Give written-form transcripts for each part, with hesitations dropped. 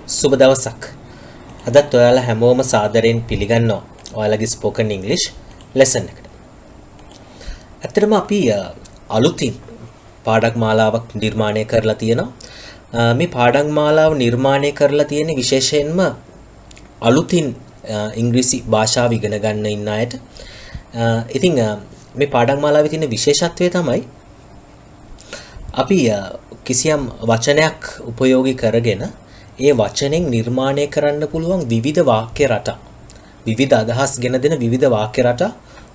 සුබ දවසක්. අදත් ඔයාලා හැමෝම සාදරයෙන් පිළිගන්නවා ඔයාලගේ ස්පෝකන් ඉංග්ලිෂ් ලෙසන් එකට. ඇත්තටම අපි අලුතින් පාඩම් මාලාවක් නිර්මාණය කරලා තියෙනවා. මේ පාඩම් මාලාව නිර්මාණය කරලා තියෙන විශේෂයෙන්ම අලුතින් ඉංග්‍රීසි භාෂාව ඉගෙන ගන්න ඉන්න අයට. ඉතින් මේ පාඩම් මාලාවේ තියෙන විශේෂත්වය තමයි අපි කිසියම් වචනයක් උපයෝගී කරගෙන ඒ වචනෙන් නිර්මාණය කරන්න පුළුවන් විවිධ වාක්‍ය රටා විවිධ අදහස් ගෙන දෙන විවිධ වාක්‍ය රටා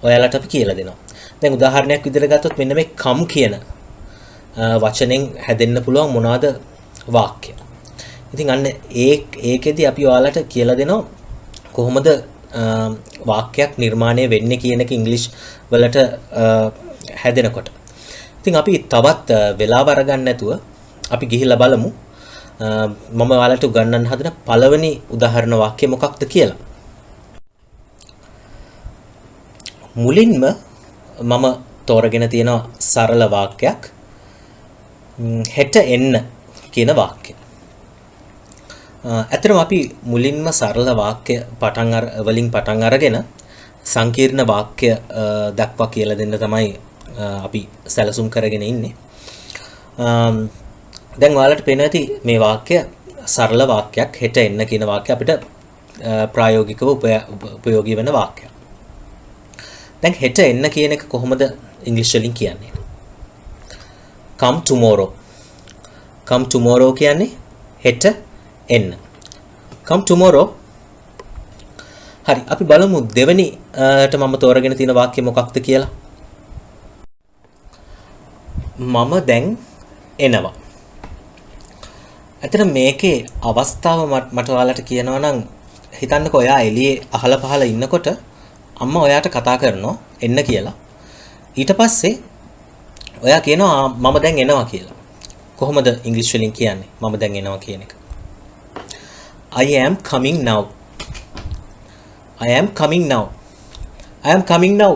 ඔයාලට අපි කියලා දෙනවා. දැන් උදාහරණයක් විදිහට ගත්තොත් මෙන්න මේ come කියන වචනෙන් හැදෙන්න පුළුවන් මොනවාද වාක්‍ය. ඉතින් අන්න ඒකෙදි අපි ඔයාලට කියලා දෙනවා කොහොමද වාක්‍යයක් නිර්මාණය වෙන්නේ කියන එක ඉංග්‍රීසි වලට හැදෙනකොට. ඉතින් අපි තවත් වෙලාව අරගන්න නැතුව අපි ගිහිල්ලා බලමු මම ඔයාලට උගන්වන්න හදන පළවෙනි උදාහරණ වාක්‍ය මොකක්ද කියලා. මුලින්ම මම තෝරගෙන තියෙන සරල වාක්‍යයක් හෙට එන්න කියන වාක්‍යය. ඇත්තටම අපි මුලින්ම සරල වාක්‍ය වලින් පටන් අරගෙන සංකීර්ණ වාක්‍ය දක්වා කියලා දෙන්න තමයි අපි සැලසුම් කරගෙන ඉන්නේ. දැන් ඔයාලට පේනවා ඇති මේ වාක්‍ය සරල වාක්‍යයක් හෙට එන්න කියන වාක්‍ය අපිට ප්‍රායෝගිකව උපයෝගී වෙන වාක්‍යයක්. දැන් හෙට එන්න කියන එක කොහොමද ඉංග්‍රීසි වලින් කියන්නේ? come tomorrow. come tomorrow කියන්නේ හෙට එන්න. come tomorrow. හරි අපි බලමු දෙවෙනිට මම තෝරගෙන තියෙන වාක්‍ය මොකක්ද කියලා. මම දැන් එනවා. ඇත්තට මේකේ අවස්ථාව මට ඔයාලට කියනවා නම් හිතන්නකෝ ඔයා එළියේ අහල පහල ඉන්නකොට අම්මා ඔයාට කතා කරනවා එන්න කියලා. ඊට පස්සේ ඔයා කියනවා මම දැන් එනවා කියලා. කොහොමද ඉංග්‍රීසි වලින් කියන්නේ මම දැන් එනවා කියන එක? I am coming now. I am coming now. I am coming now.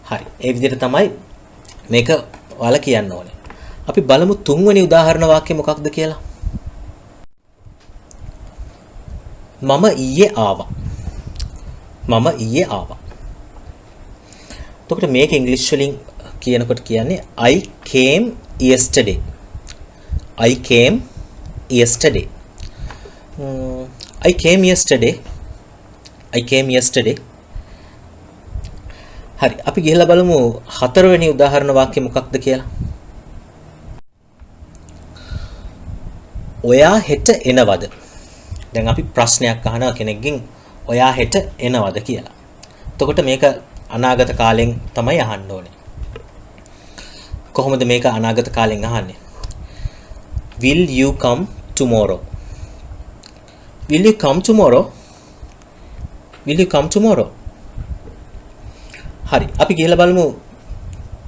හරි. ඒ විදිහට තමයි මේක ඔයාලා කියන්න ඕනේ. අපි බලමු තුන්වෙනි උදාහරණ වාක්‍ය මොකක්ද කියලා. මම ඊයේ ආවා. මම ඊයේ ආවා. එතකොට මේක ඉංග්‍රීසි වලින් කියනකොට කියන්නේ I came yesterday. I came yesterday. I came yesterday. I came yesterday. හරි අපි ගිහලා බලමු හතරවෙනි උදාහරණ වාක්‍ය මොකක්ද කියලා. ඔයා හෙට එනවද? දැන් අපි ප්‍රශ්නයක් අහනවා කෙනෙක්ගෙන් ඔයා හෙට එනවද කියලා. එතකොට මේක අනාගත කාලෙන් තමයි අහන්න ඕනේ. කොහොමද මේක අනාගත කාලෙන් අහන්නේ? Will you come tomorrow? Will you come tomorrow? Will you come tomorrow? හරි අපි ගිහලා බලමු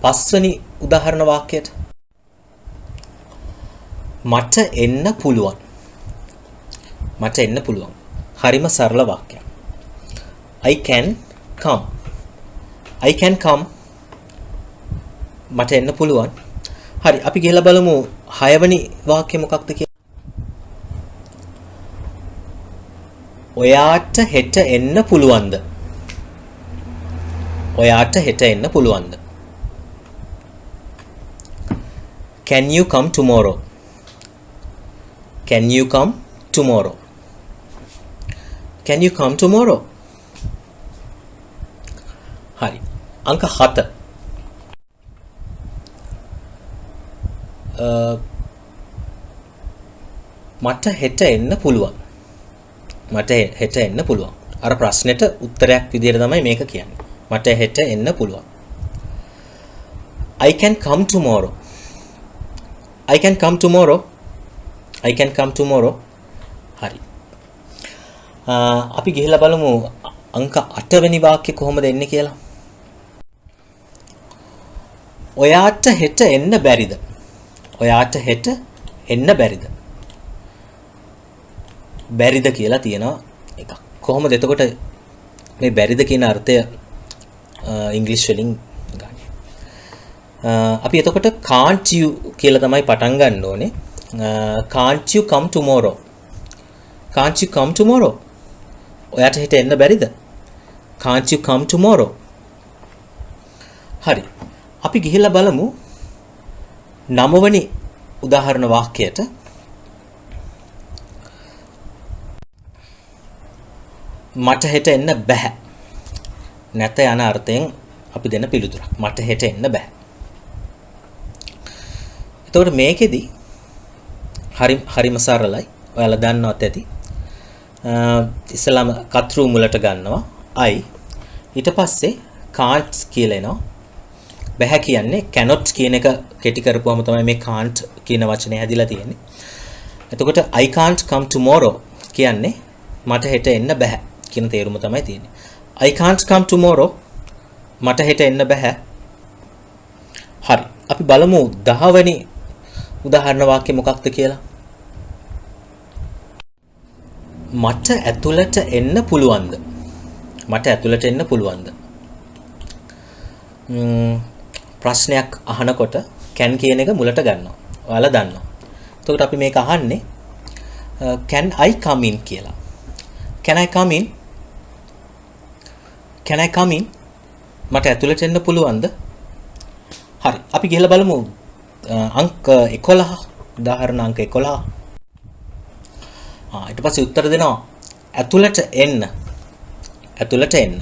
පස්වෙනි උදාහරණ වාක්‍යයට. මට එන්න පුළුවන්. මට එන්න පුළුවන්. හරිම සරල වාක්‍යයක්. I can come. I can come. මට එන්න පුළුවන්. හරි අපි ගිහලා බලමු හයවෙනි වාක්‍ය මොකක්ද කියලා. ඔයාට හෙට එන්න පුළුවන්ද? ඔයාට හෙට එන්න පුළුවන්ද? Can you come tomorrow? Can you come tomorrow? Can you come tomorrow? හරි. අංක 7. මට හෙට එන්න පුළුවන්. මට හෙට එන්න පුළුවන්. අර ප්‍රශ්නෙට උත්තරයක් විදිහට තමයි මේක කියන්නේ. මට හෙට එන්න පුළුවන්. I can come tomorrow. I can come tomorrow. I can come tomorrow. හරි. අපි ගිහලා බලමු අංක 8 වෙනි වාක්‍ය කොහොමද එන්නේ කියලා. ඔයාට හෙට එන්න බැරිද? ඔයාට හෙට එන්න බැරිද? බැරිද කියලා තියෙනවා එකක්. කොහොමද එතකොට මේ බැරිද කියන අර්ථය ඉංග්‍රීසි වලින් ගන්න. අපි එතකොට can't you කියලා තමයි පටන් ගන්න ඕනේ. Can't you come tomorrow? Can't you come tomorrow? ඔයාට හෙට එන්න බැරිද? Can't you come tomorrow? හරි. අපි ගිහිල්ලා බලමු 9 වෙනි උදාහරණ වාක්‍යයට. මට හෙට එන්න බෑ. නැත යන අර්ථයෙන් අපි දෙන පිළිතුරක්. මට හෙට එන්න බෑ. එතකොට මේකෙදි හරිම සරලයි. ඔයාලා දන්නවත් ඇති. ඉස්සලාම කතරු මුලට ගන්නවා I. ඊට පස්සේ can't කියලා එනවා. බෑ කියන්නේ cannot කියන එක කෙටි කරපුවම තමයි මේ can't කියන වචනේ හැදිලා තියෙන්නේ. එතකොට I can't come tomorrow කියන්නේ මට හෙට එන්න බෑ කියන තේරුම තමයි තියෙන්නේ. I can't come tomorrow මට හෙට එන්න බෑ. හරි. අපි බලමු 10 වෙනි උදාහරණ වාක්‍ය මොකක්ද කියලා. මට ඇතුළට එන්න පුළුවන්ද? මට ඇතුළට එන්න පුළුවන්ද? ප්‍රශ්නයක් අහනකොට can කියන එක මුලට ගන්නවා. ඔයාලා දන්නවා. එතකොට අපි මේක අහන්නේ can I come in කියලා. Can I come in? Can I come in? මට ඇතුළට එන්න පුළුවන්ද? හරි. අපි ගිහලා බලමු අංක 11. උදාහරණ අංක 11. ඊට පස්සේ උත්තර දෙනවා ඇතුළට එන්න. ඇතුළට එන්න.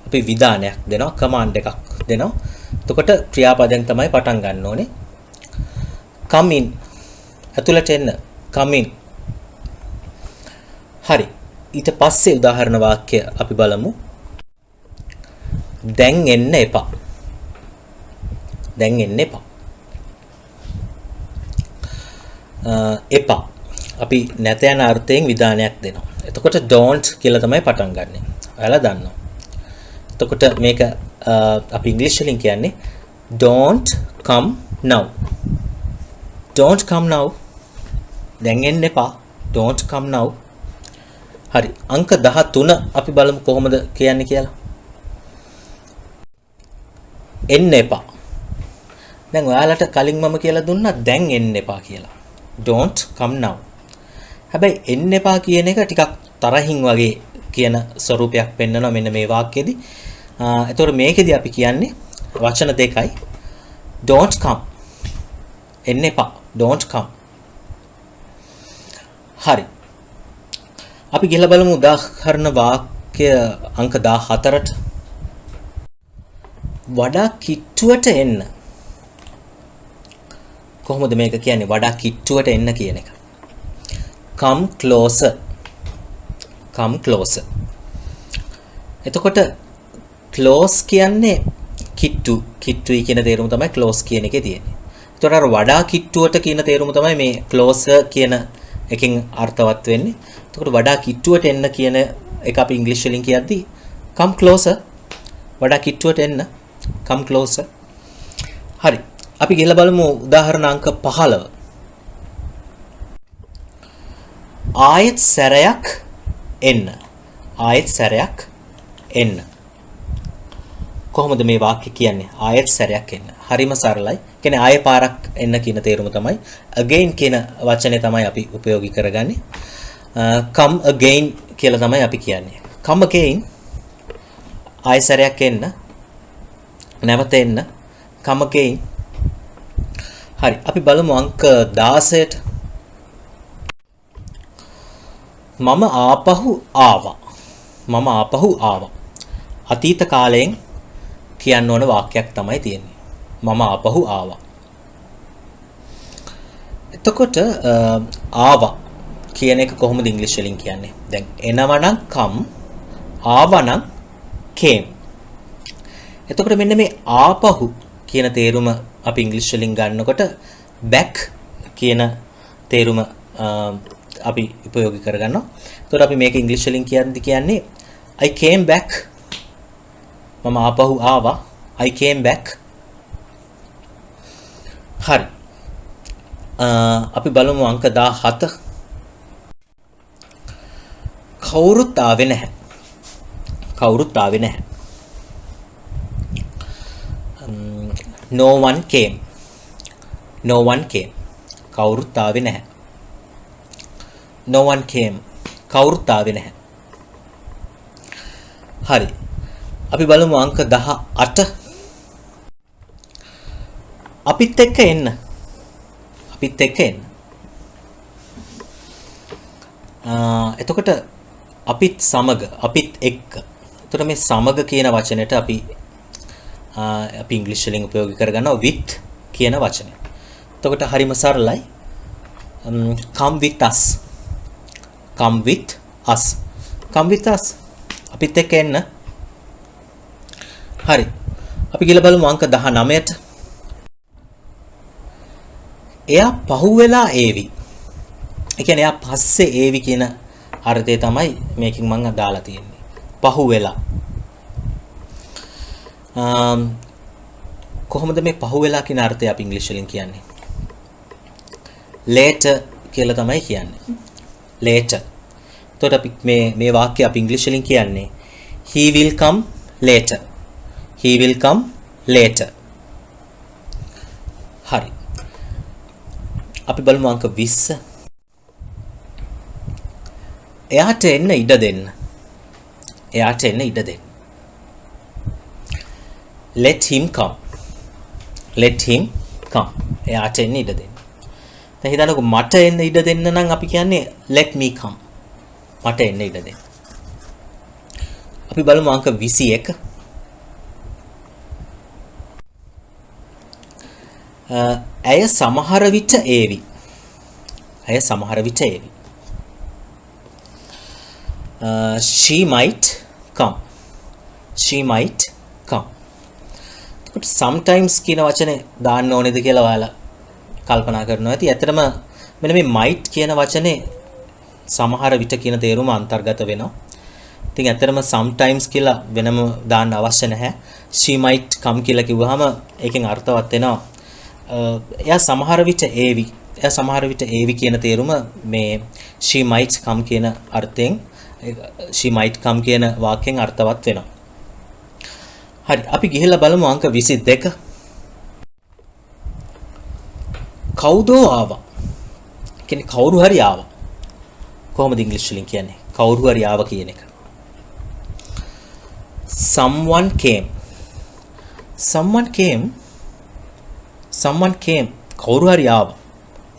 අපි විධානයක් දෙනවා, කමාන්ඩ් එකක් දෙනවා. එතකොට ක්‍රියාපදයෙන් තමයි පටන් ගන්න ඕනේ. come in. ඇතුළට එන්න. come in. හරි. ඊට පස්සේ උදාහරණ වාක්‍ය අපි බලමු. දැන් එන්න එපා. දැන් එන්න එපා. එපා. අපි නැත යන අර්ථයෙන් විධානයක් දෙනවා. එතකොට don't කියලා තමයි පටන් ගන්නෙ. ඔයාලා දන්නවා. එතකොට මේක අපි ඉංග්‍රීසි වලින් කියන්නේ don't come now. Don't come now. දැන් එන්න එපා. Don't come now. හරි. අංක 13 අපි බලමු කොහොමද කියන්නේ කියලා. එන්න එපා. දැන් ඔයාලට කලින් මම කියලා දුන්නා දැන් එන්න එපා කියලා. Don't come now. හැබැයි එන්න එපා කියන එක ටිකක් තරහින් වගේ කියන ස්වරූපයක් පෙන්වනවා මෙන්න මේ වාක්‍යෙදි. එතකොට මේකෙදි අපි කියන්නේ වචන දෙකයි. Don't come. එන්න එපා. Don't come. හරි. අපි ගිහලා බලමු උදාහරණ වාක්‍ය අංක 14ට. වඩා කිට්ටුවට එන්න. කොහොමද මේක කියන්නේ වඩා කිට්ටුවට එන්න කියන එක? Come closer. Come closer. එතකොට close කියන්නේ කිට්ටුයි කියන තේරුම තමයි close කියන එකේ තියෙන්නේ. එතකොට අර වඩා කිට්ටුවට කියන තේරුම තමයි මේ closer කියන එකෙන් අර්ථවත් වෙන්නේ. එතකොට වඩා කිට්ටුවට එන්න කියන එක අපි ඉංග්‍රීසි වලින් කියද්දී come closer. වඩා කිට්ටුවට එන්න. come closer. හරි. අපි ගිහලා බලමු උදාහරණ අංක 15. ආයෙත් සැරයක් එන්න. ආයෙත් සැරයක් එන්න. කොහොමද මේ වාක්‍ය කියන්නේ? ආයෙත් සැරයක් එන්න. හරිම සරලයි. කියන්නේ ආයෙ පාරක් එන්න කියන තේරුම තමයි. again කියන වචනේ තමයි අපි උපයෝගී කරගන්නේ. come again කියලා තමයි අපි කියන්නේ. come again. ආයෙ සැරයක් එන්න. නැවත එන්න. come again. හරි. අපි බලමු අංක 16ට. මම ආපහු ආවා. මම ආපහු ආවා. අතීත කාලයෙන් කියන්න ඕන වාක්‍යයක් තමයි තියෙන්නේ. මම ආපහු ආවා. එතකොට ආවා කියන එක කොහොමද ඉංග්‍රීසි වලින් කියන්නේ? දැන් එනවා නම් come, ආවා නම් came. එතකොට මෙන්න මේ ආපහු කියන තේරුම අපි ඉංග්‍රීසි වලින් ගන්නකොට back කියන තේරුම අපි උපයෝගී කරගන්නවා. එතකොට අපි මේක ඉංග්‍රීසි වලින් කියන්නේ I came back. මම ආපහු ආවා. I came back. හරි. අපි බලමු අංක 17. කවුරුත් ආවේ නැහැ. කවුරුත් ආවේ නැහැ. No one came. No one came. කවුරුත් ආවේ නැහැ. No one came. කවුරුත් ආවේ නැහැ. හරි. අපි බලමු අංක 18. අපිත් එක්ක එන්න. අපිත් එක්ක එන්න. එතකොට අපිත් සමග අපිත් එක්ක. එතකොට මේ සමග කියන වචනෙට අපි ඉංග්‍රීසි වලින් උපයෝගී කරගන්නවා with කියන වචනය. එතකොට හරිම සරලයි. come with us. come with us. come with us. අපිත් එක්ක එන්න. හරි. අපි ගිහලා බලමු අංක 19ට. එයා පහුවෙලා ඒවි. ඒ කියන්නේ එයා පස්සේ ඒවි කියන අර්ථය තමයි මේකෙන් මම දාලා තියෙන්නේ. පහුවෙලා. කොහොමද මේ පහුවෙලා කියන අර්ථය අපි ඉංග්‍රීසි වලින් කියන්නේ? later කියලා තමයි කියන්නේ. later. එතකොට අපි මේ වාක්‍යය අපි ඉංග්‍රීසි වලින් කියන්නේ he will come later. he will come later. හරි. අපි බලමු අංක 20. එයාට එන්න ඉඩ දෙන්න. එයාට එන්න ඉඩ දෙන්න. let him come. let him come. එයාට එන්න ඉඩ දෙන්න. දැන් හිතන්නකෝ මට එන්න ඉඩ දෙන්න නම් අපි කියන්නේ let me come. මට එන්න ඉඩ දෙන්න. අපි බලමු අංක 21. ඇය සමහර විට ඒවි. ඇය සමහර විට ඒවි. she might come. she might come. එතකොට sometimes කියන වචනේ දාන්න ඕනේද කියලා ඔයාලා කල්පනා කරනවා ඇති. ඇත්තටම මෙන්න මේ might කියන වචනේ සමහර විට කියන තේරුම අන්තර්ගත වෙනවා. ඉතින් ඇත්තටම sometimes කියලා වෙනම දාන්න අවශ්‍ය නැහැ. she might come කියලා කිව්වහම ඒකෙන් අර්ථවත් වෙනවා. එයා සමහර විට ඒවි. එයා සමහර විට ඒවි කියන තේරුම මේ she might come කියන අර්ථයෙන් she might come කියන වාක්‍යයෙන් අර්ථවත් වෙනවා. හරි අපි ගිහිල්ලා බලමු අංක 22. කවුදෝ ආවා. කියන්නේ කවුරු හරි ආවා. කොහොමද ඉංග්‍රීසි වලින් කියන්නේ? කවුරු හරි ආවා කියන එක. someone came. someone came. someone came. කවුරු හරි ආවා.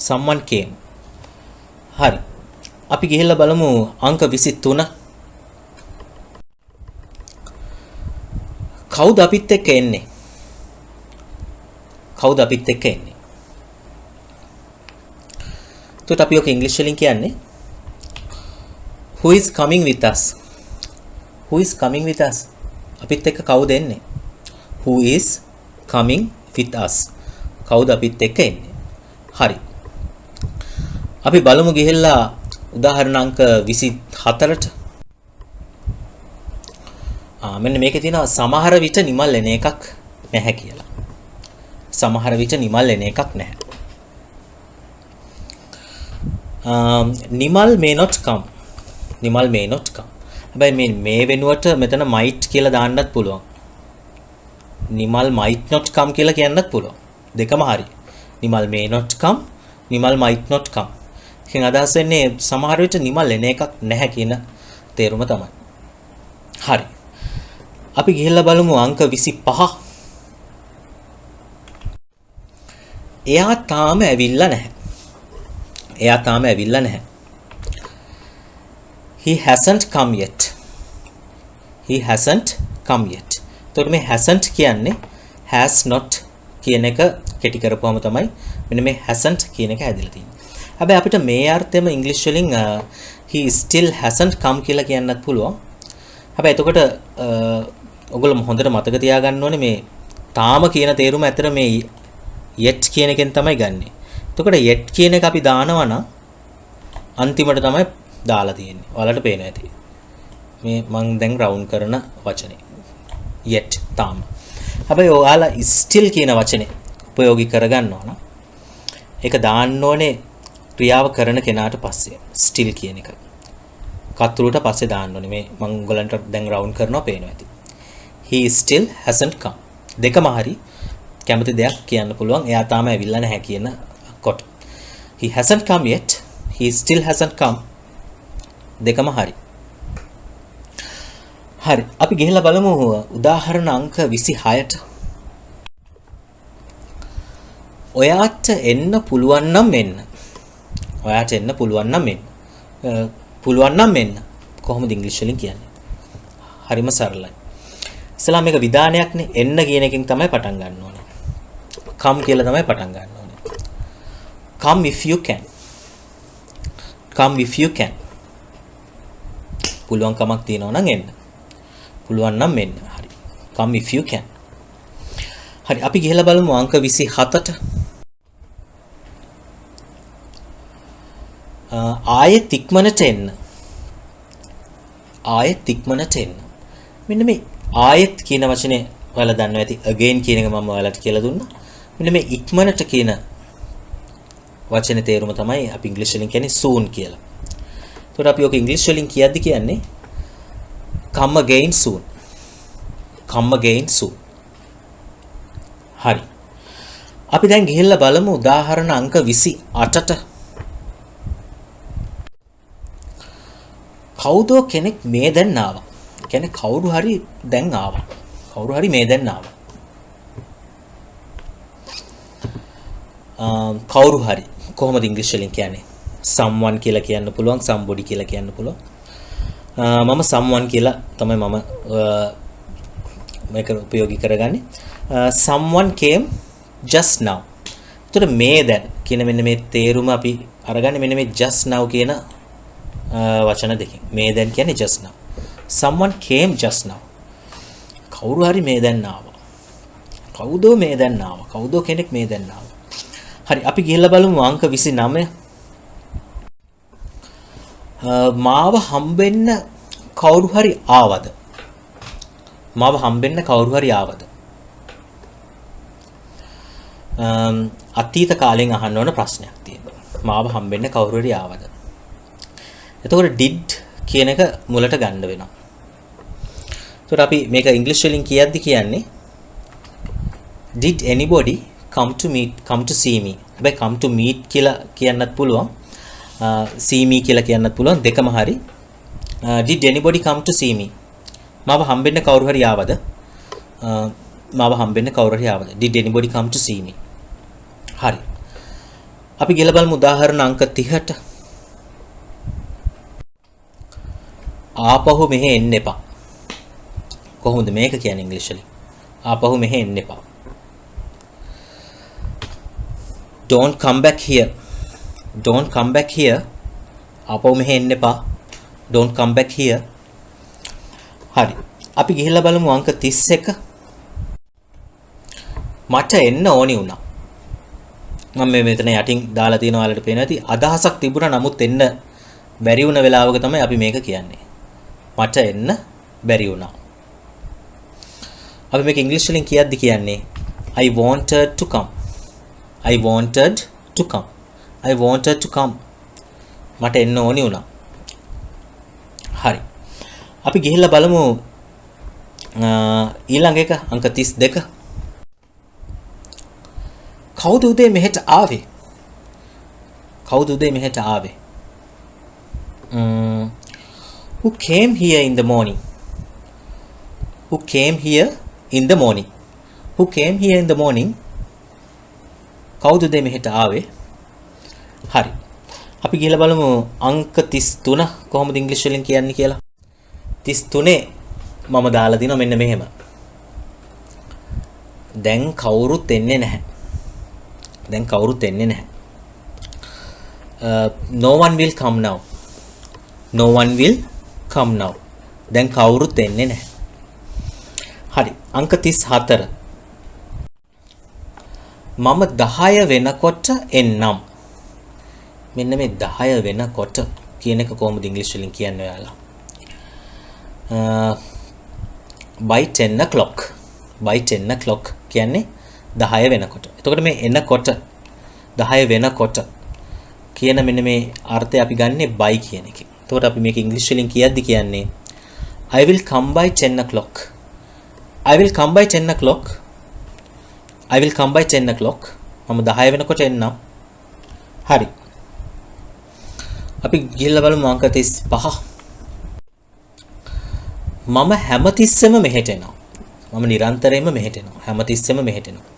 someone came. හරි. අපි ගිහිල්ලා බලමු අංක 23. කවුද අපිත් එක්ක එන්නේ? කවුද අපිත් එක්ක එන්නේ? එතකොට අපි ඔක ඉංග්‍රීසි වලින් කියන්නේ who is coming with us? who is coming with us? අපිත් එක්ක කවුද එන්නේ? who is coming with us? කවුද අපිත් එක්ක එන්නේ? හරි. අපි බලමු ගිහිල්ලා උදාහරණ අංක 24ට. මෙන්න මේකේ තියෙනවා සමහර විට නිමල් එන එකක් නැහැ කියලා. සමහර විට නිමල් එන එකක් නැහැ. Nimal may not come. Nimal may not come. හැබැයි මේ වෙනුවට මෙතන might කියලා දාන්නත් පුළුවන්. නිමල් might not come කියලා කියන්නත් පුළුවන්. දෙකම හරි. Nimal may not come, Nimal might not come. එකෙන් අදහස් වෙන්නේ සමහර විට නිමල් එන එකක් නැහැ කියන තේරුම තමයි. හරි. අපි ගිහිල්ලා බලමු අංක 25. එයා තාම ඇවිල්ලා නැහැ. එයා තාම ඇවිල්ලා නැහැ. he hasn't come yet. he hasn't come yet. එතකොට මේ hasn't කියන්නේ has not කියන එක කෙටි කරපුවම තමයි මෙන්න මේ hasn't කියන එක හැදිලා තියෙන්නේ. හැබැයි අපිට මේ අර්ථයම ඉංග්‍රීසි වලින් he still hasn't come කියලා කියන්නත් පුළුවන්. හැබැයි එතකොට ඔයගොල්ලෝ හොඳට මතක තියාගන්න ඕනේ මේ තාම කියන තේරුම ඇතර මේ yet කියන එකෙන් තමයි ගන්නෙ. එතකොට yet කියන එක අපි දානවා නම් අන්තිමට තමයි දාලා තියෙන්නේ. ඔයාලට පේනවා ඇති. මේ මම දැන් රවුන්ඩ් කරන වචනේ. yet තාම. හැබැයි ඔයාලා still කියන වචනේ උපයෝගී කරගන්නවා නම් ඒක දාන්න ඕනේ ක්‍රියාව කරන කෙනාට පස්සේ still කියන එක. කතුරුට පස්සේ දාන්න ඕනේ. මේ මම ඔයගලන්ට දැන් රවුන්ඩ් කරනවා පේනවා ඇති. he still hasn't come. දෙකම හරි කැමති දෙයක් කියන්න පුළුවන්. එයා තාම ඇවිල්ලා නැහැ කියන කොට. he hasn't come yet. he still hasn't come. දෙකම හරි. හරි. අපි ගිහිල්ලා බලමු උදාහරණ අංක 26ට. ඔයාට එන්න පුළුවන් නම් එන්න. ඔයාට එන්න පුළුවන් නම් එන්න. පුළුවන් නම් එන්න. කොහොමද ඉංග්‍රීසි වලින් කියන්නේ? හරිම සරලයි. ඉස්සලා මේක විධානයක්නේ. එන්න කියන එකෙන් තමයි පටන් ගන්න ඕනේ. come කියලා තමයි පටන් ගන්න ඕනේ. come if you can. come if you can. පුළුවන් කමක් තියෙනවා නම් එන්න. පුළුවන් නම් එන්න. හරි. come if you can. හරි අපි ගිහලා බලමු අංක 27ට. ආයෙත් ඉක්මනට එන්න. ආයෙත් ඉක්මනට එන්න. මෙන්න මේ ආයෙත් කියන වචනේ ඔයාලා දන්නවා ඇති. again කියන එක මම ඔයාලට කියලා දුන්නා. මෙන්න මේ ඉක්මනට කියන වචනේ තේරුම තමයි අපි ඉංග්‍රීසි වලින් කියන්නේ soon කියලා. ඒකට අපි ඔක ඉංග්‍රීසි වලින් කියද්දි කියන්නේ come again soon. come again soon. හරි. අපි දැන් ගිහිල්ලා බලමු උදාහරණ අංක 28ට. කවුදෝ කෙනෙක් මේ දැන් ආවා. කියන්නේ කවුරු හරි දැන් ආවා. කවුරු හරි මේ දැන් ආවා. කවුරු හරි කොහොමද ඉංග්‍රීසි වලින් කියන්නේ? someone කියලා කියන්න පුළුවන්, somebody කියලා කියන්න පුළුවන්. මම someone කියලා තමයි මම මේක උපයෝගී කරගන්නේ. someone came just now. එතකොට මේ දැන් කියන මෙන්න මේ තේරුම අපි අරගන්නේ මෙන්න මේ just now කියන වචන දෙකෙන්. මේ දැන් කියන්නේ just now. someone came just now. කවුරු හරි මේ දැන් ආවා. කවුදෝ මේ දැන් ආවා. කවුදෝ කෙනෙක් මේ දැන් ආවා. හරි අපි ගිහලා බලමු අංක 29. මාව හම්බෙන්න කවුරු හරි ආවද? මාව හම්බෙන්න කවුරු හරි ආවද? අතීත කාලෙන් අහන්න ඕන ප්‍රශ්නයක් තියෙනවා. මාව හම්බෙන්න කවුරු හරි ආවද? එතකොට did කියන එක මුලට ගන්න වෙනවා. එතකොට අපි මේක ඉංග්‍රීසි වලින් කියද්දි කියන්නේ did anybody come to see me. හැබැයි come to meet කියලා කියන්නත් පුළුවන්. see me කියලා කියන්නත් පුළුවන්. දෙකම හරි. did anybody come to see me? මාව හම්බෙන්න කවුරු හරි ආවද? මාව හම්බෙන්න කවුරු හරි ආවද? did anybody come to see me? හරි. අපි ගිහලා බලමු උදාහරණ අංක 30ට. ආපහු මෙහෙ එන්න එපා. කොහොමද මේක කියන්නේ ඉංග්‍රීසි වලින්? ආපහු මෙහෙ එන්න එපා. don't come back here. don't come back here. ආපහු මෙහෙ එන්න එපා. don't come back here. හරි. අපි ගිහිල්ලා බලමු අංක 31. මට එන්න ඕනි වුණා. මම මේ මෙතන යටින් දාලා තියෙනවා ඔයාලට පේනවා ඇති. අදහසක් තිබුණා නමුත් එන්න බැරි වුණ වෙලාවක තමයි අපි මේක කියන්නේ. මට එන්න බැරි වුණා. අපි මේක ඉංග්‍රීසි වලින් කියද්දි කියන්නේ I wanted to come. I wanted to come. I wanted to come. මට එන්න ඕනි වුණා. හරි. අපි ගිහිල්ලා බලමු ඊළඟ එක අංක 32. කවුද උදේ මෙහෙට ආවේ? කවුද උදේ මෙහෙට ආවේ? Who came here in the morning? Who came here in the morning? Who came here in the morning? කවුද උදේ මෙහෙට ආවේ? හරි. අපි ගිහලා බලමු අංක 33 කොහොමද ඉංග්‍රීසි වලින් කියන්නේ කියලා. 33 මම දාලා දිනවා මෙන්න මෙහෙම. දැන් කවුරුත් එන්නේ නැහැ. දැන් කවුරුත් එන්නේ නැහැ. No one will come now. No one will come now. දැන් කවුරුත් එන්නේ නැහැ. හරි. අංක 34. මම 10 වෙනකොට එන්නම්. මෙන්න මේ 10 වෙනකොට කියන එක කොහොමද ඉංග්‍රීසි වලින් කියන්නේ ඔයාලා? by 10 o'clock. by 10 o'clock කියන්නේ 10 වෙනකොට. එතකොට මේ එනකොට 10 වෙනකොට කියන මෙන්න මේ අර්ථය අපි ගන්නෙ by කියන එකෙන්. එතකොට අපි මේක ඉංග්‍රීසි වලින් කියද්දි කියන්නේ I will come by 10 o'clock. I will come by 10 o'clock. I will come by 10 o'clock. මම 10 වෙනකොට එන්නම්. හරි. අපි ගිහිල්ලා බලමු අංක 35. මම හැමතිස්සෙම මෙහෙට එනවා. මම නිරන්තරයෙන්ම මෙහෙට එනවා. හැමතිස්සෙම මෙහෙට එනවා.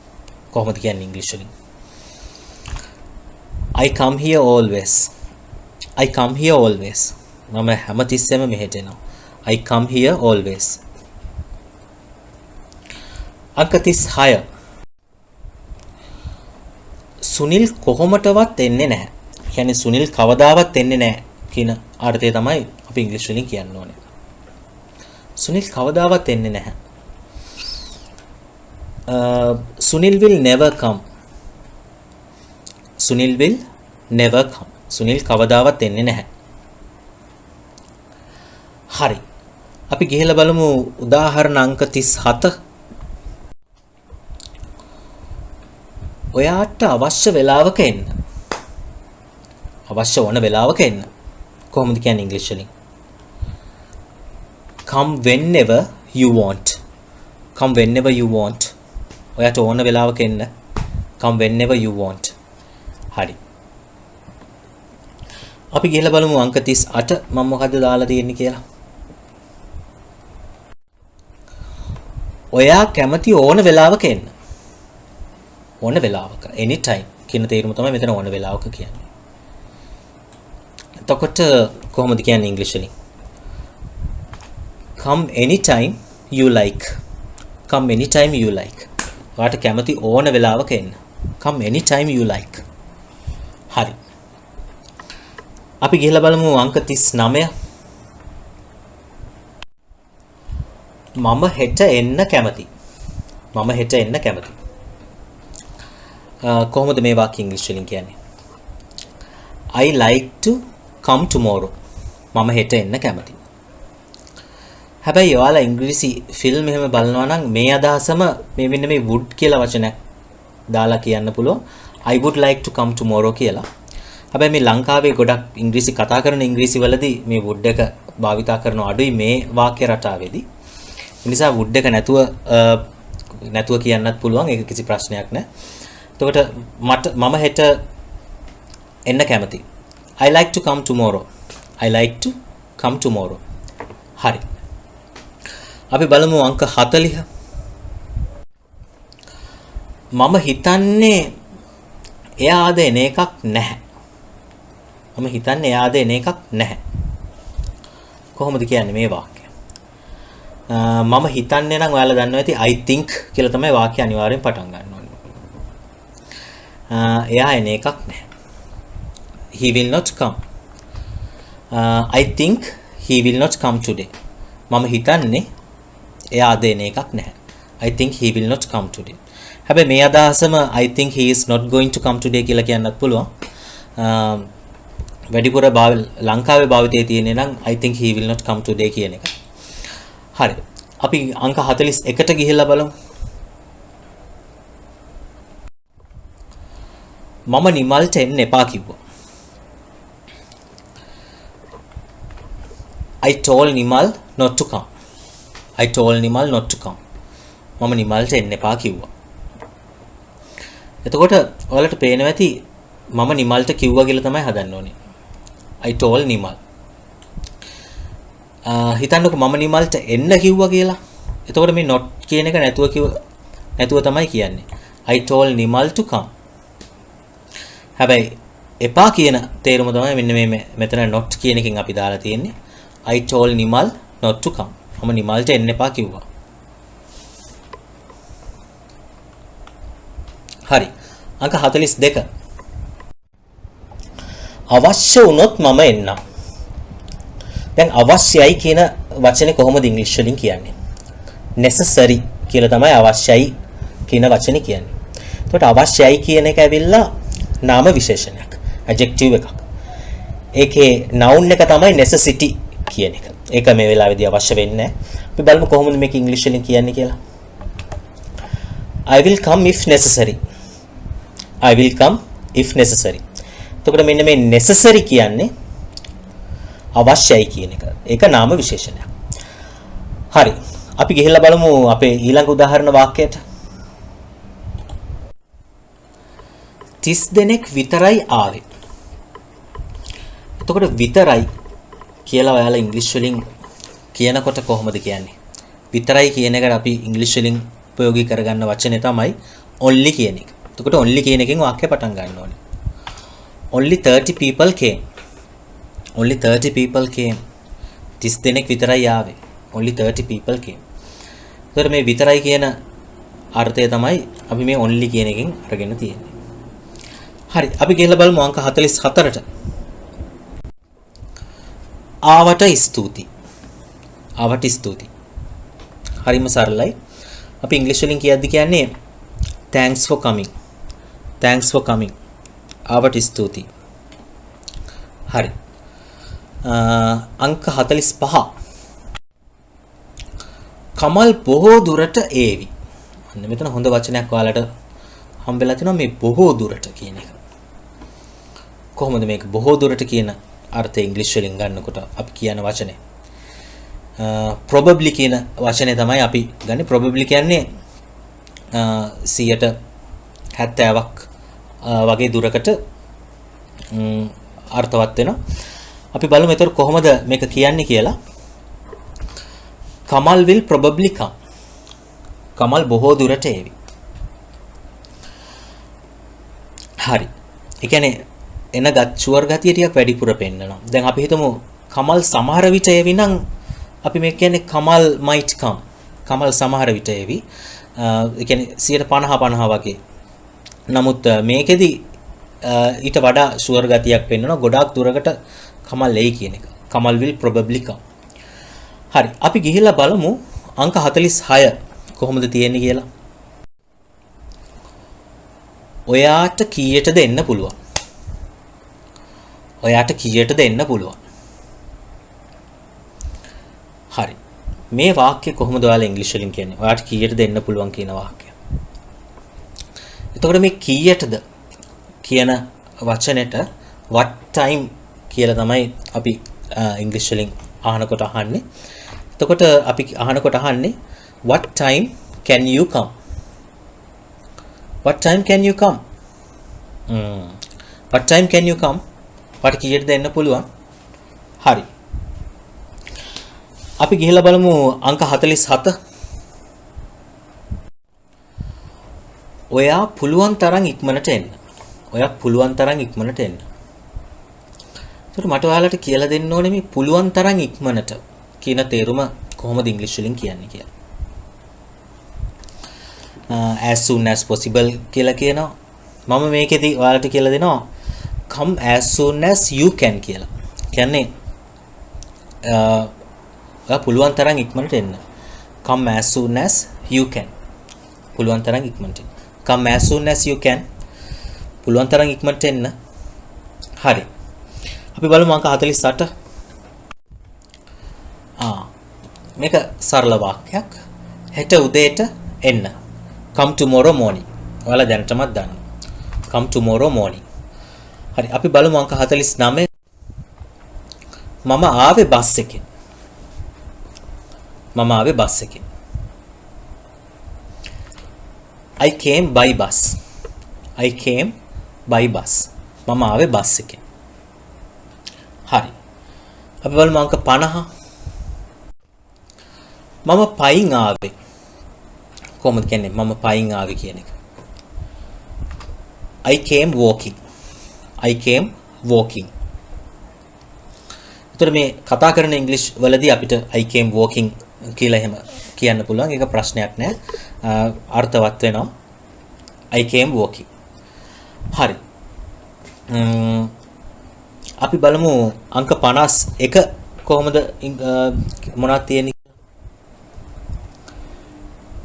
කොහොමද කියන්නේ ඉංග්‍රීසි වලින්? I come here always. I come here always. මම හැමතිස්සෙම මෙහෙට එනවා. I come here always. අංක 36. සුනිල් කොහොමටවත් එන්නේ නැහැ. කියන්නේ සුනිල් කවදාවත් එන්නේ නැහැ කියන අර්ථය තමයි අපි ඉංග්‍රීසි වලින් කියන්න ඕනේ. සුනිල් කවදාවත් එන්නේ නැහැ. Sunil will never come. Sunil will never come. Sunil කවදාවත් එන්නේ නැහැ. හරි. අපි ගිහලා බලමු උදාහරණ අංක 37. ඔයාට අවශ්‍ය වෙලාවක එන්න. අවශ්‍ය වන වෙලාවක එන්න. කොහොමද කියන්නේ ඉංග්‍රීසි වලින්? Come whenever you want. Come whenever you want. ඔයාට ඕන වෙලාවක එන්න. Come whenever you want. හරි. අපි ගිහලා බලමු අංක 38 මම මොකද්ද දාලා තියෙන්නේ කියලා. ඔයා කැමති ඕන වෙලාවක එන්න. ඕන වෙලාවක any time කියන තේරුම තමයි මෙතන ඕන වෙලාවක කියන්නේ. එතකොට කොහොමද කියන්නේ ඉංග්‍රීසි වලින්? Come anytime you like. Come anytime you like. ඔයාට කැමති ඕන වෙලාවක එන්න. Come anytime you like. හරි. අපි ගිහලා බලමු අංක 39. මම හෙට එන්න කැමති. මම හෙට එන්න කැමති. කොහොමද මේ වාක්‍ය ඉංග්‍රීසි වලින් කියන්නේ? I like to come tomorrow. මම හෙට එන්න කැමති. හැබැයි ඔයාලා ඉංග්‍රීසි ෆිල්ම් එහෙම බලනවා නම් මේ අදහසම මේ වෙන්නේ මේ would කියලා වචනයක් දාලා කියන්න පුළුවන්. I would like to come tomorrow කියලා. හැබැයි මේ ලංකාවේ ගොඩක් ඉංග්‍රීසි කතා කරන ඉංග්‍රීසි වලදී මේ would එක භාවිතා කරන අඩුයි මේ වාක්‍ය රටාවේදී. ඒ නිසා would එක නැතුව කියන්නත් පුළුවන්. ඒක කිසි ප්‍රශ්නයක් නැහැ. එතකොට මම හෙට එන්න කැමති. I like to come tomorrow. I like to come tomorrow. හරි. අපි බලමු අංක 40. මම හිතන්නේ එයා ආද එන එකක් නැහැ. මම හිතන්නේ එයා ආද එන එකක් නැහැ. කොහොමද කියන්නේ මේ වාක්‍යය? මම හිතන්නේ නම් ඔයාලා දන්නවා ඇති I think කියලා තමයි වාක්‍ය අනිවාර්යෙන් පටන් ගන්න ඕනේ. එයා එන එකක් නැහැ. He will not come. I think he will not come today. මම හිතන්නේ එයා දෙන එකක් නැහැ. I think he will not come today. හැබැයි මේ අදහසම I think he is not going to come today කියලා කියන්නත් පුළුවන්. වැඩිපුර ලංකාවේ භාවිතයේ තියෙන්නේ නම් I think he will not come today කියන එක. හරි. අපි අංක 41ට ගිහිල්ලා බලමු. මම නිමල්ට එන්න එපා කිව්වා. I told Nimal not to come. I told Nimal not to come. මම නිමල්ට එන්න එපා කිව්වා. එතකොට ඔයාලට පේනවා ඇති මම නිමල්ට කිව්වා කියලා තමයි හදන්න ඕනේ. I told Nimal. හිතන්නකෝ මම නිමල්ට එන්න කිව්වා කියලා. එතකොට මේ not කියන එක නැතුව තමයි කියන්නේ. I told Nimal to come. හැබැයි එපා කියන තේරුම තමයි මෙන්න මේ මෙතන not කියන එකෙන් අපි දාලා තියෙන්නේ. I told Nimal not to come. මම නිමල්ට එන්න එපා කිව්වා. හරි. අංක 42. අවශ්‍ය වුණොත් මම එන්නම්. දැන් අවශ්‍යයි කියන වචනේ කොහොමද ඉංග්‍රීසි වලින් කියන්නේ? necessary කියලා තමයි අවශ්‍යයි කියන වචනේ කියන්නේ. එතකොට අවශ්‍යයි කියන එක ඇවිල්ලා නාම විශේෂණයක්. adjective එකක්. ඒකේ noun එක තමයි necessity කියන එක. ඒක මේ වෙලාවේදී අවශ්‍ය වෙන්නේ නැහැ. අපි බලමු කොහොමද මේක ඉංග්‍රීසි වලින් කියන්නේ කියලා. I will come if necessary. I will come if necessary. එතකොට මෙන්න මේ necessary කියන්නේ අවශ්‍යයි කියන එක. ඒක නාම විශේෂණයක්. හරි. අපි ගිහිල්ලා බලමු අපේ ඊළඟ උදාහරණ වාක්‍යයට. 30 දෙනෙක් විතරයි ආවේ. එතකොට විතරයි කියලා ඔයාලා ඉංග්‍රීසි වලින් කියනකොට කොහොමද කියන්නේ? විතරයි කියන එකට අපි ඉංග්‍රීසි වලින් ප්‍රයෝගී කරගන්න වචනේ තමයි only කියන එක. එතකොට only කියන එකෙන් වාක්‍ය පටන් ගන්න ඕනේ. Only 30 people came. Only 30 people came. 30 දෙනෙක් විතරයි ආවේ. Only 30 people came. එතකොට මේ විතරයි කියන අර්ථය තමයි අපි මේ only කියන එකෙන් අරගෙන තියෙන්නේ. හරි. අපි ගිහලා බලමු අංක 44ට. ආවට ස්තුති. ආවට ස්තුති. හරිම සරලයි. අපි ඉංග්‍රීසි වලින් කියද්දි කියන්නේ thanks for coming. Thanks for coming. ආවට ස්තුති. හරි. අංක 45. කමල් බොහෝ දුරට ඒවි. අන්න මෙතන හොඳ වචනයක් ඔයාලට හම්බෙලා තිනවා මේ බොහෝ දුරට කියන එක. කොහොමද මේක බොහෝ දුරට කියන අර්ථය ඉංග්‍රීසි වලින් ගන්නකොට අපි කියන වචනේ probably කියන වචනේ තමයි අපි ගන්නේ. probably කියන්නේ 70ක් වගේ දුරකට අර්ථවත් වෙනවා. අපි බලමු එතකොට කොහොමද මේක කියන්නේ කියලා. Kamal will probably come. Kamal බොහෝ දුරට ඒවි. හරි. ඒ කියන්නේ එන ෂුවර් ගතිය ටිකක් වැඩිපුර පෙන්නනවා. දැන් අපි හිතමු කමල් සමහර විට ඒවි නම් අපි මේ කියන්නේ කමල් might come. කමල් සමහර විට ඒවි. ඒ කියන්නේ 50 වගේ. නමුත් මේකෙදි ඊට වඩා ෂුවර් ගතියක් පෙන්නනවා. ගොඩාක් දුරකට කමල් එයි කියන එක. Kamal will probably come. හරි. අපි ගිහිල්ලා බලමු අංක 46 කොහොමද තියෙන්නේ කියලා. ඔයාට කීයටද එන්න පුළුවන්? ඔයාට කීයටද එන්න පුළුවන්? හරි. මේ වාක්‍ය කොහොමද ඔයාලා ඉංග්‍රීසි වලින් කියන්නේ? ඔයාට කීයටද එන්න පුළුවන් කියන වාක්‍යය. එතකොට මේ කීයටද කියන වචනෙට what time කියලා තමයි අපි ඉංග්‍රීසි වලින් අහනකොට අහන්නේ. එතකොට අපි අහනකොට අහන්නේ what time can you come? What time can you come? What time can you come? වට කීයටද එන්න පුළුවන්? හරි. අපි ගිහිල්ලා බලමු අංක 47. ඔයා පුළුවන් තරම් ඉක්මනට එන්න. ඔයා පුළුවන් තරම් ඉක්මනට එන්න. ඒකට මට ඔයාලට කියලා දෙන්න ඕනේ මේ පුළුවන් තරම් ඉක්මනට කියන තේරුම කොහොමද ඉංග්‍රීසි වලින් කියන්නේ කියලා. As soon as possible කියලා කියනවා. මම මේකෙදි ඔයාලට කියලා දෙනවා come as soon as you can කියලා. කියන්නේ ඔයා පුළුවන් තරම් ඉක්මනට එන්න. come as soon as you can. පුළුවන් තරම් ඉක්මනට. come as soon as you can. පුළුවන් තරම් ඉක්මනට එන්න. හරි. අපි බලමු අංක 48. මේක සරල වාක්‍යයක්. හෙට උදේට එන්න. come tomorrow morning. ඔයාලා දැනටමත් දන්නවා. come tomorrow morning. හරි අපි බලමු අංක 49. මම ආවේ බස් එකෙන්. මම ආවේ බස් එකෙන්. I came by bus. I came by bus. මම ආවේ බස් එකෙන්. හරි. අපි බලමු අංක 50. මම පයින් ආවේ. කොහොමද කියන්නේ මම පයින් ආවේ කියන එක? I came walking. I came walking. ඒතර මේ කතා කරන ඉංග්‍රීසි වලදී අපිට I came walking කියලා එහෙම කියන්න පුළුවන්. ඒක ප්‍රශ්නයක් නෑ. අර්ථවත් වෙනවා. I came walking. හරි. අපි බලමු අංක 51 කොහොමද මොනවද තියෙන්නේ?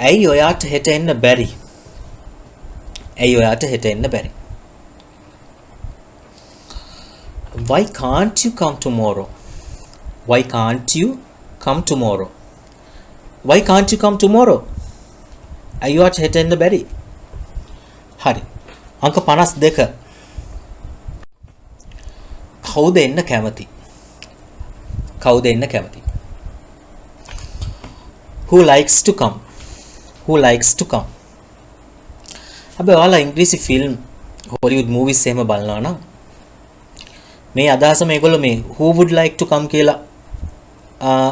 ඇයි ඔයාට හෙට එන්න බැරි? ඇයි ඔයාට හෙට එන්න බැරි? Why can't you come tomorrow? Why can't you come tomorrow? Why can't you come tomorrow? ඇයි ඔයාට හෙට එන්න බැරි? හරි. අංක 52. කවුද එන්න කැමති? කවුද එන්න කැමති? Who likes to come? Who likes to come? අපි ඔයාලා ඉංග්‍රීසි ෆිල්ම් හොලිවුඩ් මූවිස් එහෙම බලනවා නම් මේ අදහස මේගොල්ලෝ මේ who would like to come කියලා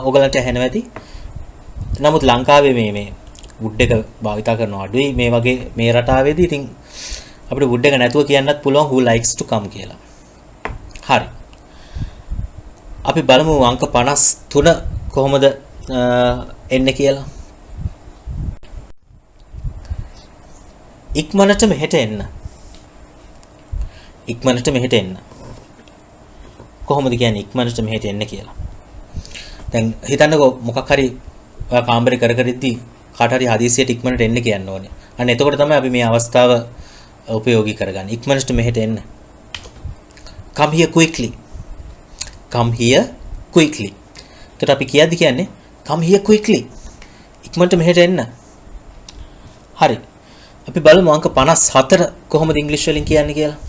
ඔයගලන්ට ඇහෙනවා ඇති. නමුත් ලංකාවේ මේ වුඩ් එක භාවිතා කරන අඩුයි මේ වගේ මේ රටාවේදී. ඉතින් අපිට වුඩ් එක නැතුව කියන්නත් පුළුවන් who likes to come කියලා. හරි. අපි බලමු අංක 53 කොහොමද එන්නේ කියලා. ඉක්මනට මෙහෙට එන්න. ඉක්මනට මෙහෙට එන්න. කොහොමද කියන්නේ ඉක්මනට මෙහෙට එන්න කියලා? දැන් හිතන්නකෝ මොකක් හරි ඔයා කාමරේ කර කර ඉද්දි කාට හරි හදිසියට ඉක්මනට එන්න කියන්න ඕනේ. අන්න එතකොට තමයි අපි මේ අවස්ථාව උපයෝගී කරගන්නේ. ඉක්මනට මෙහෙට එන්න. Come here quickly. Come here quickly. එතකොට අපි කියද්දි කියන්නේ come here quickly. ඉක්මනට මෙහෙට එන්න. හරි. අපි බලමු අංක 54 කොහොමද ඉංග්‍රීසි වලින් කියන්නේ කියලා.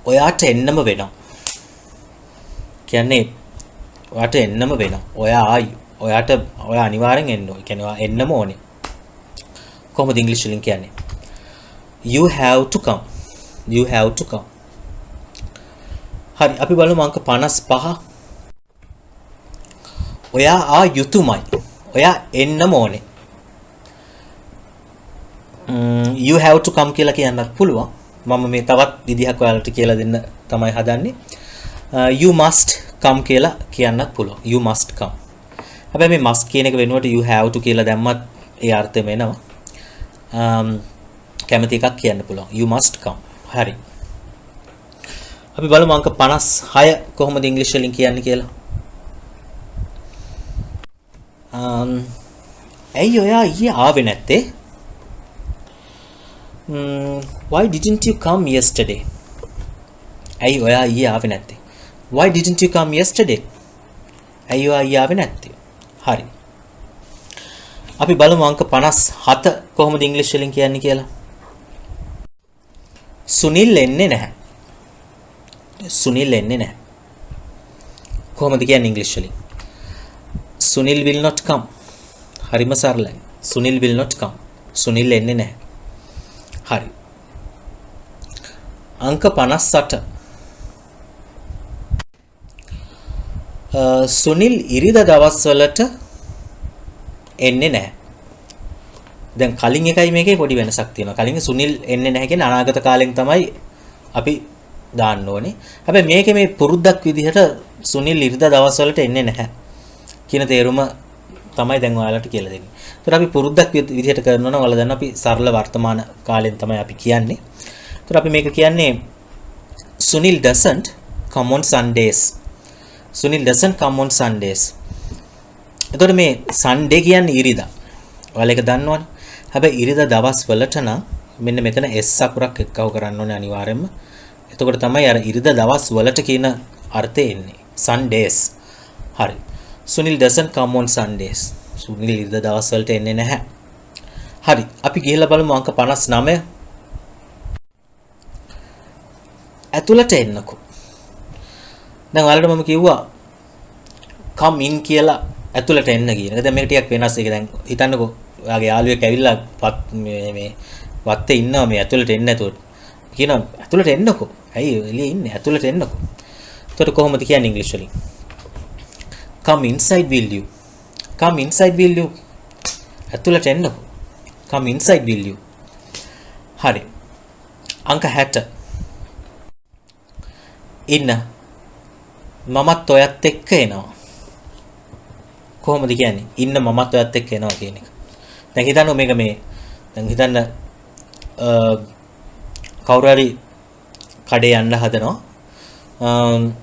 ඔයාට එන්නම වෙනවා. කියන්නේ ඔයාට එන්නම වෙනවා. ඔයා අනිවාර්යෙන් එන්න ඕනේ. කියන්නේ ඔයා එන්නම ඕනේ. කොහොමද ඉංග්‍රීසි වලින් කියන්නේ? You have to come. You have to come. හරි අපි බලමු අංක 55. ඔයා යුතුයමයි. ඔයා එන්නම ඕනේ. You have to come කියලා කියන්නත් පුළුවන්. මම මේ තවත් විදිහක් ඔයාලට කියලා දෙන්න තමයි හදන්නේ. You must come කියලා කියන්නත් පුළුවන්. You must come. හැබැයි මේ must කියන එක වෙනුවට you have to කියලා දැම්මත් ඒ අර්ථය වෙනවා. කැමති එකක් කියන්න පුළුවන්. You must come. හරි. අපි බලමු අංක 56 කොහොමද ඉංග්‍රීසි වලින් කියන්නේ කියලා. ඇයි ඔයා ඊයේ ආවේ නැත්තේ? Why didn't you come yesterday? ඇයි ඔයා ඊයේ ආවේ නැත්තේ? Why didn't you come yesterday? ඇයි ඔයා ඊයේ ආවේ නැත්තේ? හරි. අපි බලමු අංක 57 කොහොමද ඉංග්‍රීසි වලින් කියන්නේ කියලා. සුනිල් එන්නේ නැහැ. සුනිල් එන්නේ නැහැ. කොහොමද කියන්නේ ඉංග්‍රීසි වලින්? Sunil will not come. හරිම සරලයි. Sunil will not come. Sunil එන්නේ නැහැ. හරි. අංක 58. සුනිල් ඉරිදා දවස්වලට එන්නේ නැහැ. දැන් කලින් එකයි මේකේ පොඩි වෙනසක් තියෙනවා. කලින් සුනිල් එන්නේ නැහැ කියන්නේ අනාගත කාලෙන් තමයි අපි දාන්න ඕනේ. හැබැයි මේකේ මේ පුරුද්දක් විදිහට සුනිල් ඉරිදා දවස්වලට එන්නේ නැහැ කියන තේරුම තමයි දැන් ඔයාලට කියලා දෙන්නේ. ඒතර අපි පුරුද්දක් විදිහට කරනවා නම් ඔයාලා දැන් අපි සරල වර්තමාන කාලෙන් තමයි අපි කියන්නේ. ඒතර අපි මේක කියන්නේ Sunil doesn't come on Sundays. Sunil doesn't come on Sundays. එතකොට මේ Sunday කියන්නේ ඉරිදා. ඔයාලා ඒක දන්නවනේ. හැබැයි ඉරිදා දවස් වලට නම් මෙන්න මෙතන S අකුරක් එක්කව කරන්න ඕනේ අනිවාර්යයෙන්ම. එතකොට තමයි අර ඉරිදා දවස් වලට කියන අර්ථය එන්නේ. Sundays. හරි. Sunil doesn't come on Sundays. Sunil ඉරිදා දවස් වලට එන්නේ නැහැ. හරි. අපි ගිහලා බලමු අංක 59. ඇතුළට එන්නකෝ. දැන් ඔයාලට මම කිව්වා come in කියලා ඇතුළට එන්න කියන එක. දැන් මේක ටිකක් වෙනස්. ඒක දැන් හිතන්නකෝ ඔයාගේ යාළුවෙක් ඇවිල්ලා මේ වත්තේ ඉන්නවා මේ ඇතුළට එන්න ඇතුළට. කියනවා ඇතුළට එන්නකෝ. ඇයි එළියේ ඉන්නේ? ඇතුළට එන්නකෝ. එතකොට කොහොමද කියන්නේ ඉංග්‍රීසි වලින්? Come inside will you? Come inside will you? ඇතුළට එන්නකෝ. Come inside will you? හරි. අංක 60. ඉන්න. මමත් ඔයත් එක්ක එනවා. කොහොමද කියන්නේ? ඉන්න මමත් ඔයත් එක්ක එනවා කියන එක. දැන් හිතන්න මේක මේ දැන් හිතන්න කවුරු හරි කඩේ යන්න හදනවා.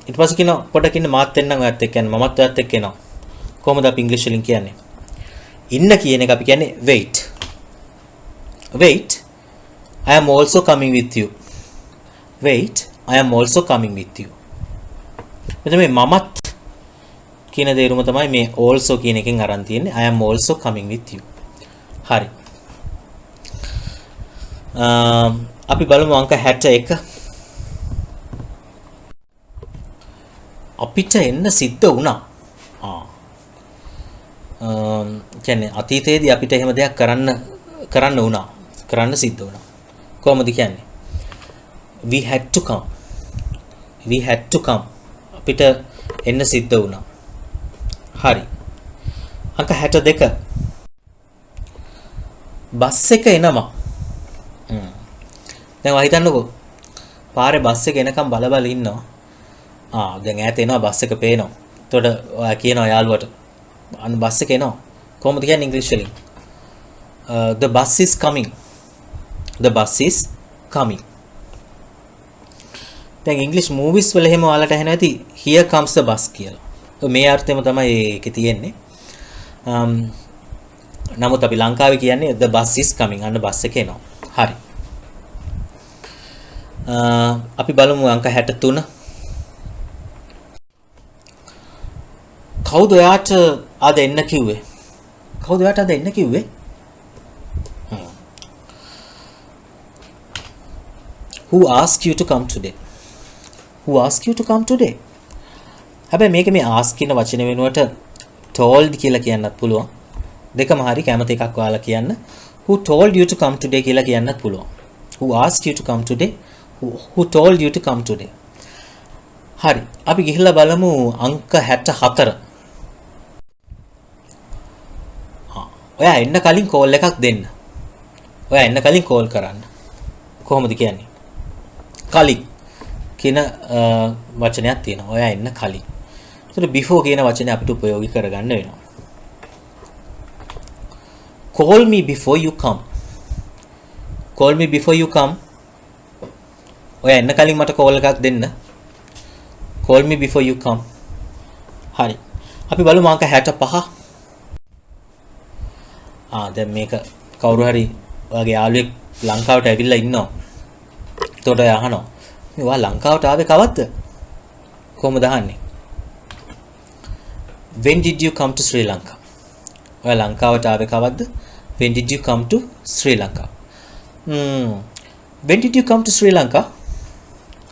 ඊට පස්සේ කියනවා පොඩ්ඩක් ඉන්න මාත් එන්නම් ඔයත් එක්ක යන්න. මමත් ඔයත් එක්ක එනවා. කොහොමද අපි ඉංග්‍රීසි වලින් කියන්නේ? ඉන්න කියන එක අපි කියන්නේ wait. Wait. I am also coming with you. Wait. I am also coming with you. මෙතන මේ මමත් කියන දේරුම තමයි මේ also කියන එකෙන් අරන් තියෙන්නේ. I am also coming with you. හරි. අපි බලමු අංක 61. අපිට එන්න සිද්ධ වුණා. කියන්නේ අතීතයේදී අපිට එහෙම දෙයක් කරන්න වුණා. කරන්න සිද්ධ වුණා. කොහොමද කියන්නේ? We had to come. We had to come. අපිට එන්න සිද්ධ වුණා. හරි. අංක 62. බස් එක එනවා. දැන් ඔයා හිතන්නකෝ. පාරේ බස් එක එනකම් බල බල ඉන්නවා. දැන් ඈත එනවා බස් එක පේනවා. එතකොට ඔයා කියනවා යාළුවට අන්න බස් එක එනවා. කොහොමද කියන්නේ ඉංග්‍රීසි වලින්? The bus is coming. The bus is coming. දැන් ඉංග්‍රීසි මූවිස් වල එහෙම ඔයාලට ඇහෙනවා ඇති here comes the bus කියලා. මේ අර්ථයම තමයි ඒකේ තියෙන්නේ. නමුත් අපි ලංකාවේ කියන්නේ the bus is coming. අන්න බස් එක එනවා. හරි. අපි බලමු අංක 63. කවුද ඔයාට අද එන්න කිව්වේ? කවුද ඔයාට අද එන්න කිව්වේ? Who asked you to come today? Who asked you to come today? හැබැයි මේක මේ ask කියන වචනේ වෙනුවට told කියලා කියන්නත් පුළුවන්. දෙකම හරි කැමති එකක් ඔයාලා කියන්න. Who told you to come today කියලා කියන්නත් පුළුවන්. Who asked you to come today? Who told you to come today? හරි. අපි ගිහිල්ලා බලමු අංක 64. ඔයා එන්න කලින් කෝල් එකක් දෙන්න. ඔයා එන්න කලින් කෝල් කරන්න. කොහොමද කියන්නේ? කලින් කියන වචනයක් තියෙනවා. ඔයා එන්න කලින්. ඒතර before කියන වචනේ අපිට ප්‍රයෝගික කරගන්න වෙනවා. Call me before you come. Call me before you come. ඔයා එන්න කලින් මට කෝල් එකක් දෙන්න. Call me before you come. හරි. අපි බලමු අංක 65. දැන් මේක කවුරු හරි ඔයාගේ යාළුවෙක් ලංකාවට ඇවිල්ලා ඉන්නවා. එතකොට එයා අහනවා මේ ඔයා ලංකාවට ආවේ කවද්ද? කොහොමද අහන්නේ? When did you come to Sri Lanka? ඔයා ලංකාවට ආවේ කවද්ද? When did you come to Sri Lanka? When did you come to Sri Lanka?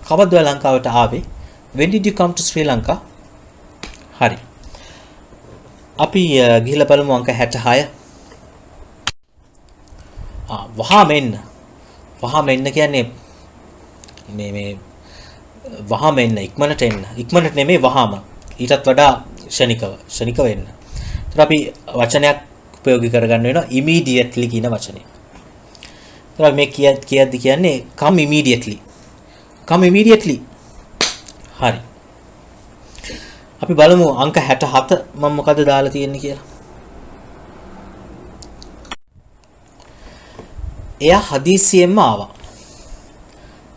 කවද්ද ඔයා ලංකාවට ආවේ? When did you come to Sri Lanka? හරි. අපි ගිහිල්ලා බලමු අංක 66. වහාම එන්න. වහාම එන්න කියන්නේ මේ වහාම එන්න ඉක්මනට එන්න. ඉක්මනට නෙමෙයි වහාම. ඊටත් වඩා ෂණිකව එන්න. ඒතර අපි වචනයක් ප්‍රයෝගික කරගන්න වෙනවා immediately කියන වචනේ. ඒතර මේ කියද්දි කියන්නේ come immediately. come immediately. හරි. අපි බලමු අංක 67 මම මොකද දාලා තියෙන්නේ කියලා. එයා හදිසියෙන්ම ආවා.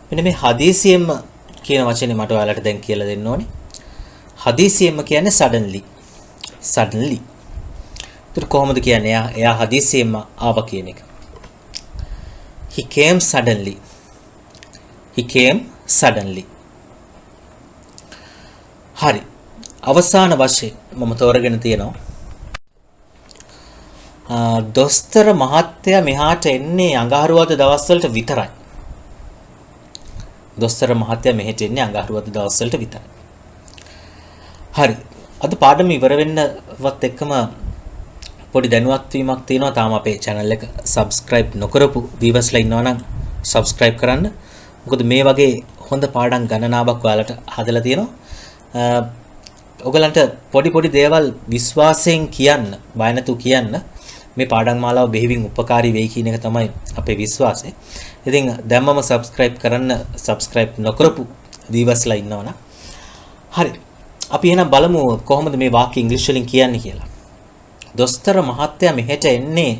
මෙන්න මේ හදිසියෙන්ම කියන වචනේ මට ඔයාලට දැන් කියලා දෙන්න ඕනේ. හදිසියෙන්ම කියන්නේ suddenly. suddenly. ඒත් කොහොමද කියන්නේ එයා හදිසියෙන්ම ආවා කියන එක? He came suddenly. He came suddenly. හරි. අවසාන වශයෙන් මම තෝරගෙන තියෙනවා. දොස්තර මහත්තයා මෙහාට එන්නේ අඟහරුවාද දවස්වලට විතරයි. දොස්තර මහත්තයා මෙහෙට එන්නේ අඟහරුවාද දවස්වලට විතරයි. හරි. අද පාඩම ඉවර වෙන්නවත් එක්කම පොඩි දැනුවත් වීමක් තියෙනවා. තාම අපේ channel එක subscribe නොකරපු viewers ලා ඉන්නවා නම් subscribe කරන්න. මොකද මේ වගේ හොඳ පාඩම් ගණනාවක් ඔයාලට හදලා තියෙනවා. ඔයගලන්ට පොඩි දේවල් විශ්වාසයෙන් කියන්න, බය නැතුව කියන්න. මේ පාඩම් මාලාව බෙහෙවින් උපකාරී වෙයි කියන එක තමයි අපේ විශ්වාසය. ඉතින් දැම්මම subscribe කරන්න subscribe නොකරපු viewers ලා ඉන්නවනම්. හරි. අපි එහෙනම් බලමු කොහොමද මේ වාක්‍ය ඉංග්‍රීසි වලින් කියන්නේ කියලා. දොස්තර මහත්තයා මෙහෙට එන්නේ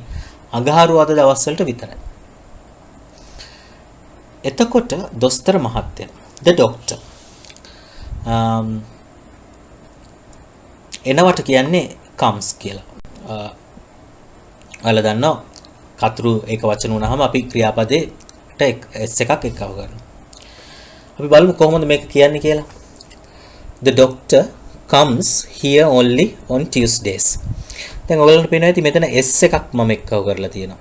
අඟහරුවාද දවස්වලට විතරයි. එතකොට දොස්තර මහත්තයා the doctor එනවට කියන්නේ comes කියලා. ඔයාලා දන්නවා කතුරු ඒක වචන වුණාම අපි ක්‍රියාපදයට s එකක් එක්කව කරනවා. අපි බලමු කොහොමද මේක කියන්නේ කියලා. The doctor comes here only on Tuesdays. දැන් ඔයගලන්ට පේනවා ඇති මෙතන s එකක් මම එක්කව කරලා තියෙනවා.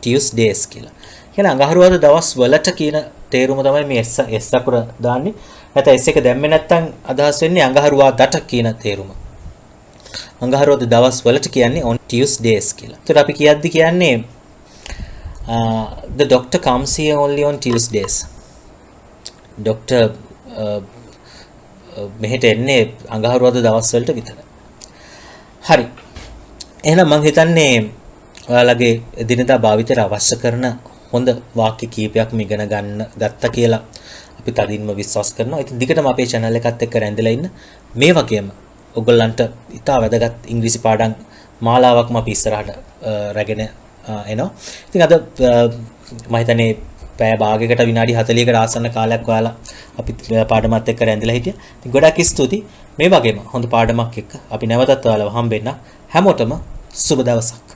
Tuesdays කියලා. කියන්නේ අඟහරුවාද දවස් වලට කියන තේරුම තමයි මේ s අකුර දාන්නේ. නැත්නම් s එක දැම්මේ නැත්නම් අදහස් වෙන්නේ අඟහරුවාදට කියන තේරුම. අඟහරුවාද දවස් වලට කියන්නේ on Tuesdays කියලා. ඒතර අපි කියද්දි කියන්නේ the doctor comes here only on Tuesdays. doctor මෙහෙට එන්නේ අඟහරුවාදා දවස් වලට විතරයි. හරි. එහෙනම් මම හිතන්නේ ඔයාලගේ එදිනදා භාවිතයට අවශ්‍ය කරන හොඳ වාක්‍ය කීපයක්ම ඉගෙන ගත්තා කියලා අපි තදින්ම විශ්වාස කරනවා. ඉතින් දිගටම අපේ channel එකත් එක්ක රැඳිලා ඉන්න. මේ වගේම ඔයගොල්ලන්ට ඉතා වැදගත් ඉංග්‍රීසි පාඩම් මාලාවක්ම අපි ඉස්සරහට රැගෙන එනවා. ඉතින් අද මම හිතන්නේ පැය භාගයකට විනාඩි 40කට ආසන්න කාලයක් ඔයාලා අපි පාඩමත් එක්ක රැඳිලා හිටියා. ඉතින් ගොඩක් ස්තුතියි. මේ වගේම හොඳ පාඩමක් එක්ක අපි නැවතත් ඔයාලව හම්බෙන්න. හැමෝටම සුබ දවසක්.